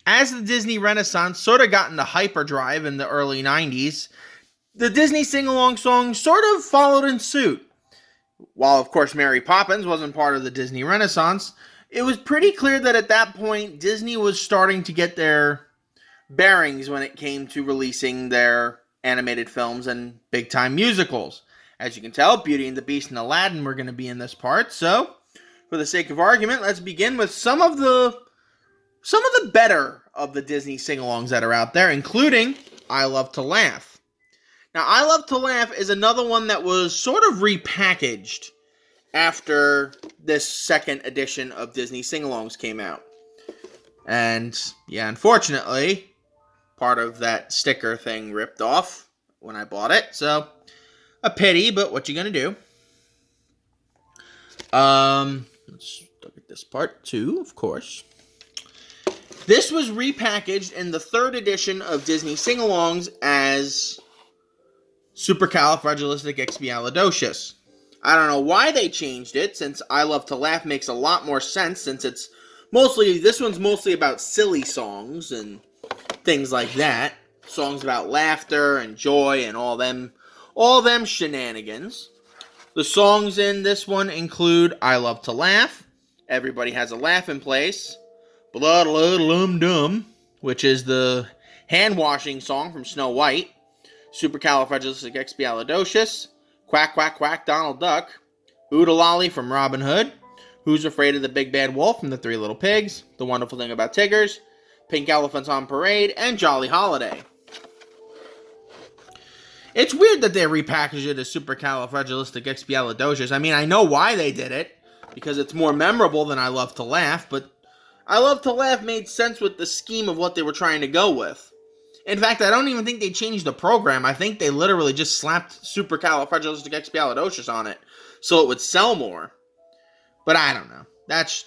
As the Disney Renaissance sort of got into hyperdrive in the early 90s, the Disney sing-along songs sort of followed in suit. While, of course, Mary Poppins wasn't part of the Disney Renaissance, it was pretty clear that at that point, Disney was starting to get their bearings when it came to releasing their animated films and big-time musicals. As you can tell, Beauty and the Beast and Aladdin were going to be in this part, so for the sake of argument, let's begin with some of the better of the Disney sing-alongs that are out there, including I Love to Laugh. Now, I Love to Laugh is another one that was sort of repackaged after this second edition of Disney sing-alongs came out. And, yeah, unfortunately, part of that sticker thing ripped off when I bought it, so a pity, but what you gonna do? Let's look at this part too, of course. This was repackaged in the third edition of Disney sing-alongs as Supercalifragilisticexpialidocious. I don't know why they changed it, since I Love to Laugh makes a lot more sense, since this one's mostly about silly songs and things like that. Songs about laughter and joy and all them shenanigans. The songs in this one include I Love to Laugh, Everybody Has a Laugh in Place, Blood Lum Dum, which is the hand-washing song from Snow White, Supercalifragilisticexpialidocious, Quack Quack Quack Donald Duck, Oodalolly from Robin Hood, Who's Afraid of the Big Bad Wolf from The Three Little Pigs, The Wonderful Thing About Tiggers, Pink Elephants on Parade, and Jolly Holiday. It's weird that they repackaged it as Supercalifragilisticexpialidocious. I mean, I know why they did it, because it's more memorable than I Love to Laugh, but I Love to Laugh made sense with the scheme of what they were trying to go with. In fact, I don't even think they changed the program. I think they literally just slapped Supercalifragilisticexpialidocious on it so it would sell more. But I don't know. That's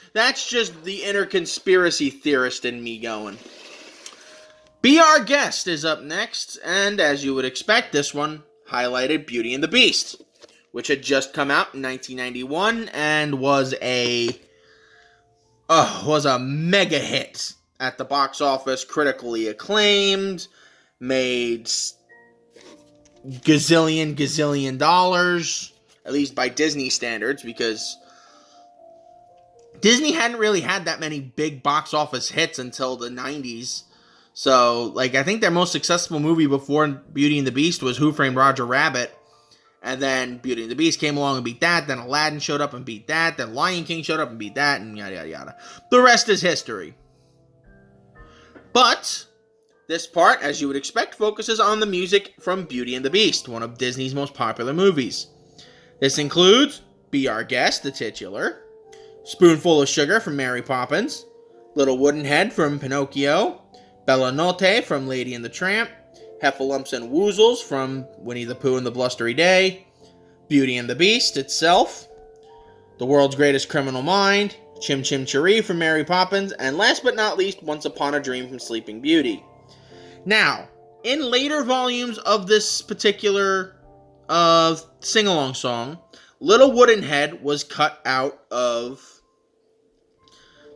just the inner conspiracy theorist in me going. Be Our Guest is up next, and as you would expect, this one highlighted Beauty and the Beast, which had just come out in 1991 and was a mega hit at the box office, critically acclaimed, made gazillion dollars, at least by Disney standards, because Disney hadn't really had that many big box office hits until the 90s. So, I think their most successful movie before Beauty and the Beast was Who Framed Roger Rabbit. And then Beauty and the Beast came along and beat that. Then Aladdin showed up and beat that. Then Lion King showed up and beat that. And yada, yada, yada. The rest is history. But this part, as you would expect, focuses on the music from Beauty and the Beast, one of Disney's most popular movies. This includes Be Our Guest, the titular, Spoonful of Sugar from Mary Poppins, Little Wooden Head from Pinocchio, Bella Notte from Lady and the Tramp, Heffalumps and Woozles from Winnie the Pooh and the Blustery Day, Beauty and the Beast itself, The World's Greatest Criminal Mind, Chim Chim Cheree from Mary Poppins, and last but not least, Once Upon a Dream from Sleeping Beauty. Now, in later volumes of this particular sing-along song, Little Wooden Head was cut out of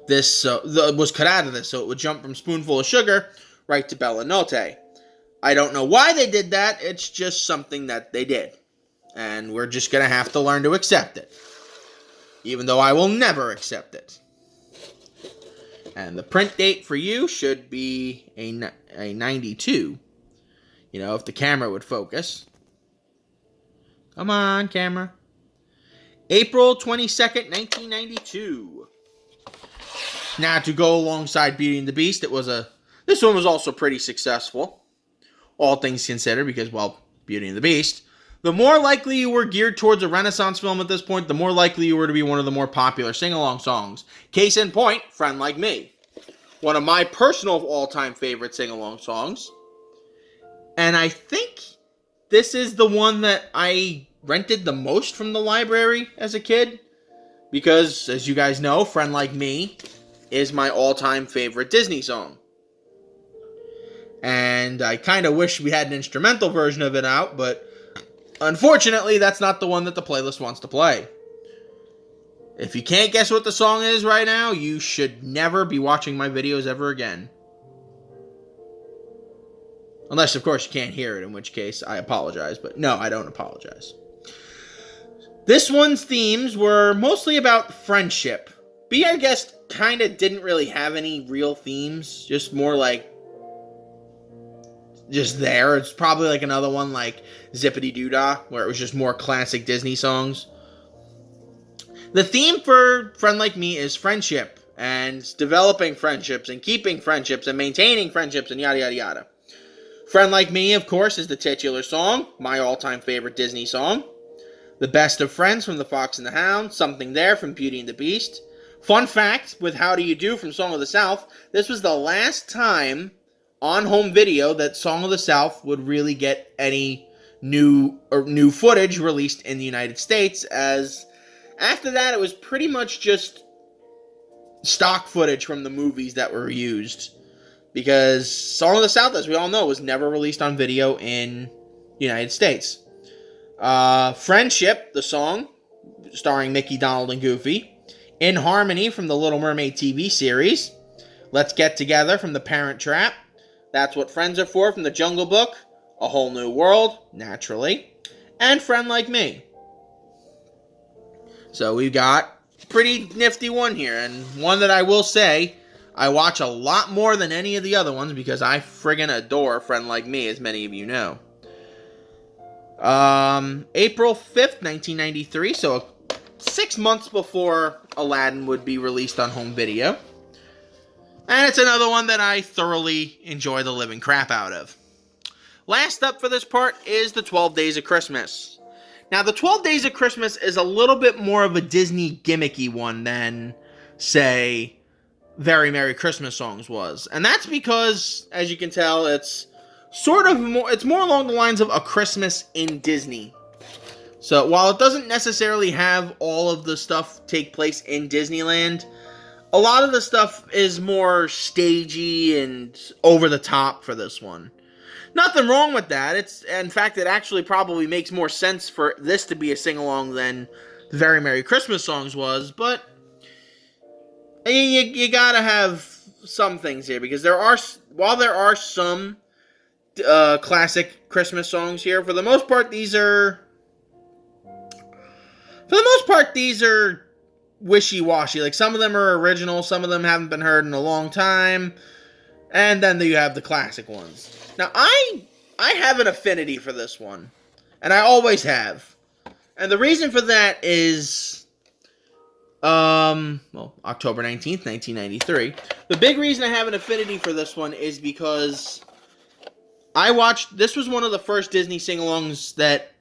this, so it would jump from Spoonful of Sugar right to Bella Notte. I don't know why they did that, it's just something that they did. And we're just going to have to learn to accept it. Even though I will never accept it. And the print date for you should be a 92. If the camera would focus. Come on, camera. April 22nd, 1992. Now, to go alongside Beauty and the Beast, this one was also pretty successful. All things considered, because, Beauty and the Beast. The more likely you were geared towards a Renaissance film at this point, the more likely you were to be one of the more popular sing-along songs. Case in point, Friend Like Me. One of my personal all-time favorite sing-along songs. And I think this is the one that I rented the most from the library as a kid. Because, as you guys know, Friend Like Me is my all-time favorite Disney song. And I kind of wish we had an instrumental version of it out, but unfortunately, that's not the one that the playlist wants to play. If you can't guess what the song is right now, you should never be watching my videos ever again. Unless, of course, you can't hear it, in which case I apologize. But no, I don't apologize. This one's themes were mostly about friendship. Be Our Guest kind of didn't really have any real themes. Just more like just there. It's probably like another one like Zippity Doo-Dah, where it was just more classic Disney songs. The theme for Friend Like Me is friendship, and developing friendships, and keeping friendships, and maintaining friendships, and yada yada yada. Friend Like Me, of course, is the titular song, my all-time favorite Disney song. The Best of Friends from The Fox and the Hound, Something There from Beauty and the Beast. Fun fact, with How Do You Do from Song of the South, this was the last time on home video that Song of the South would really get any new footage released in the United States, as after that it was pretty much just stock footage from the movies that were used, because Song of the South, as we all know, was never released on video in the United States. Friendship, the song, starring Mickey, Donald, and Goofy. In Harmony from the Little Mermaid TV series. Let's Get Together from The Parent Trap. That's What Friends Are For from The Jungle Book. A Whole New World, naturally. And Friend Like Me. So we've got a pretty nifty one here, and one that I will say I watch a lot more than any of the other ones because I friggin' adore Friend Like Me, as many of you know. April 5th, 1993, so 6 months before Aladdin would be released on home video. And it's another one that I thoroughly enjoy the living crap out of. Last up for this part is the 12 Days of Christmas. Now, the 12 Days of Christmas is a little bit more of a Disney gimmicky one than, say, Very Merry Christmas Songs was. And that's because, as you can tell, it's more along the lines of A Christmas in Disney. So while it doesn't necessarily have all of the stuff take place in Disneyland, a lot of the stuff is more stagey and over the top for this one. Nothing wrong with that. In fact, it actually probably makes more sense for this to be a sing-along than the Very Merry Christmas Songs was, but you gotta have some things here, because while there are some classic Christmas songs here, for the most part these are wishy-washy. Like, some of them are original, some of them haven't been heard in a long time, and then you have the classic ones. Now, I have an affinity for this one, and I always have. And the reason for that is, October 19th, 1993. The big reason I have an affinity for this one is because this was one of the first Disney sing-alongs that,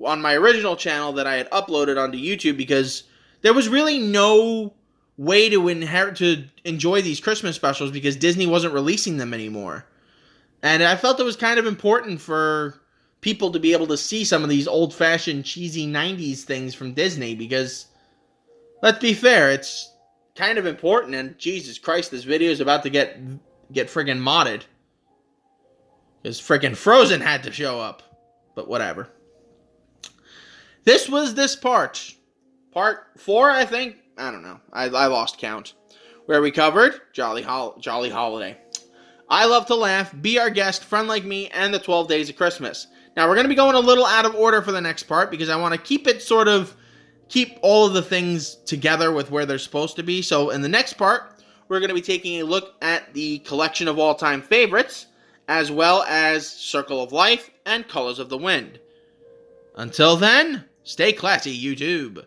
on my original channel, that I had uploaded onto YouTube, because there was really no way to enjoy these Christmas specials because Disney wasn't releasing them anymore. And I felt it was kind of important for people to be able to see some of these old-fashioned, cheesy 90s things from Disney, because, let's be fair, it's kind of important, and Jesus Christ, this video is about to get friggin' modded. Because friggin' Frozen had to show up. But whatever. This was this part. Part 4, I think? I don't know. I lost count. Where we covered Jolly Holiday, I Love to Laugh, Be Our Guest, Friend Like Me, and the 12 Days of Christmas. Now, we're going to be going a little out of order for the next part, because I want to keep all of the things together with where they're supposed to be. So, in the next part, we're going to be taking a look at the collection of all-time favorites, as well as Circle of Life and Colors of the Wind. Until then, stay classy, YouTube.